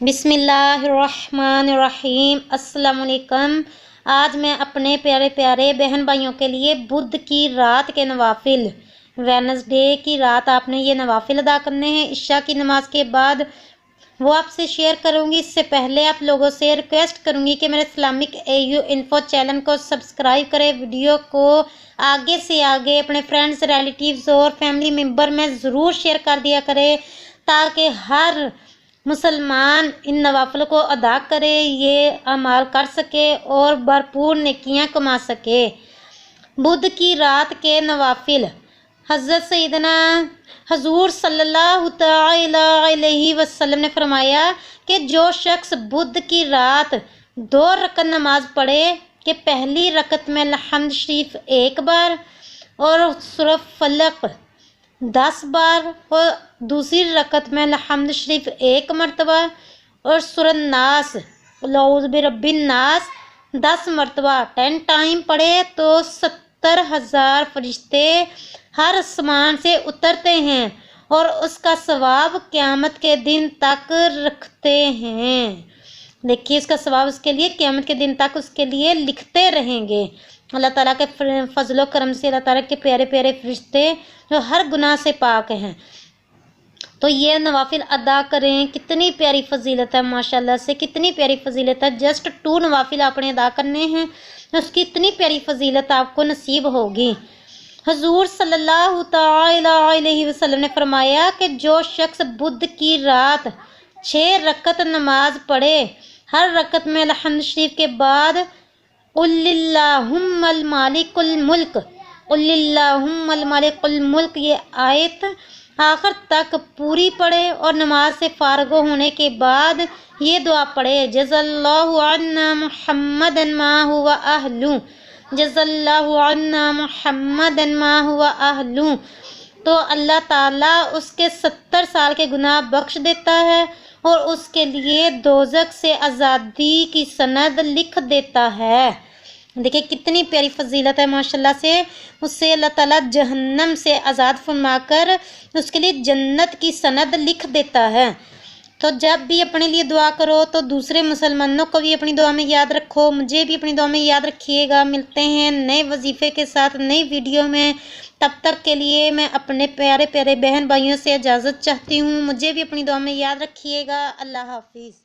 बिस्मिल्लाहिर्रहमानिर्रहीम। अस्सलाम वालेकुम। आज मैं अपने प्यारे प्यारे बहन भाइयों के लिए बुध की रात के नवाफिल, वेडनेसडे की रात आपने ये नवाफिल अदा करने हैं इशा की नमाज के बाद, वो आपसे शेयर करूंगी। इससे पहले आप लोगों से रिक्वेस्ट करूंगी कि मेरे इस्लामिक AU इन्फो चैनल को सब्सक्राइब करें, वीडियो को आगे से आगे अपने फ्रेंड्स, रिलेटिव्स और फैमिली मेम्बर में ज़रूर शेयर कर दिया करें, ताकि हर मुसलमान इन नवाफिल को अदा करे, ये अमाल कर सके और भरपूर नेकियां कमा सके। बुध की रात के नवाफिल, हज़रत सैयदना हजूर सल्लल्लाहु तआला अलैहि वसल्लम ने फरमाया कि जो शख्स बुध की रात 2 रकत नमाज पढ़े कि पहली रकत में हम्द शरीफ 1 बार और सूरह फलक 10 बार और दूसरी रकत में हम्द शरीफ 1 मरतबा और सूरह नास औज़ु बिरब्बिन नास 10 मरतबा 10 टाइम पढ़े तो 70,000 फरिश्ते हर आसमान से उतरते हैं और उसका सवाब क़यामत के दिन तक रखते हैं। देखिए, इसका सवाब उसके लिए क़यामत के दिन तक उसके लिए लिखते रहेंगे। अल्लाह ताला के फजलो करम से अल्लाह ताला के प्यारे प्यारे फरिश्ते जो हर गुनाह से पाक हैं, तो ये नवाफिल अदा करें। कितनी प्यारी फजीलत है, माशाल्लाह से कितनी प्यारी फजीलत है। जस्ट 2 नवाफिल आपने अदा करने हैं, उसकी इतनी प्यारी फजीलत आपको नसीब होगी। हजूर सल्लल्लाहु तआला अलैहि वसल्लम ने फरमाया कि जो शख्स बुध की रात 6 रकत नमाज पढ़े, हर रकत में हम्द शरीफ के बाद उल्लिल्लाहुम्मल मालिकुल मुल्क, उल्लिल्लाहुम्मल मालिकुल मुल्क ये आयत आखिर तक पूरी पढ़े और नमाज से फारग होने के बाद ये दुआ पढ़े, जज़ल्लाहु अन्ना मुहम्मदन मा हुवा अहलु, जज़ल्लाहु अन्ना मुहम्मदन मा हुवा अहलु। तो अल्लाह ताला उसके 70 साल के गुनाह बख्श देता है और उसके लिए दोज़ख से आज़ादी की सनद लिख देता है। देखिए कितनी प्यारी फजीलत है माशाल्लाह से। उससे अल्लाह ताला जहन्नम से आज़ाद फरमाकर उसके लिए जन्नत की सनद लिख देता है। तो जब भी अपने लिए दुआ करो तो दूसरे मुसलमानों को भी अपनी दुआ में याद रखो, मुझे भी अपनी दुआ में याद रखिएगा। मिलते हैं नए वजीफ़े के साथ नई वीडियो में। तब तक के लिए मैं अपने प्यारे प्यारे बहन भाइयों से इजाज़त चाहती हूँ। मुझे भी अपनी दुआ में याद रखिएगा। अल्लाह हाफिज़।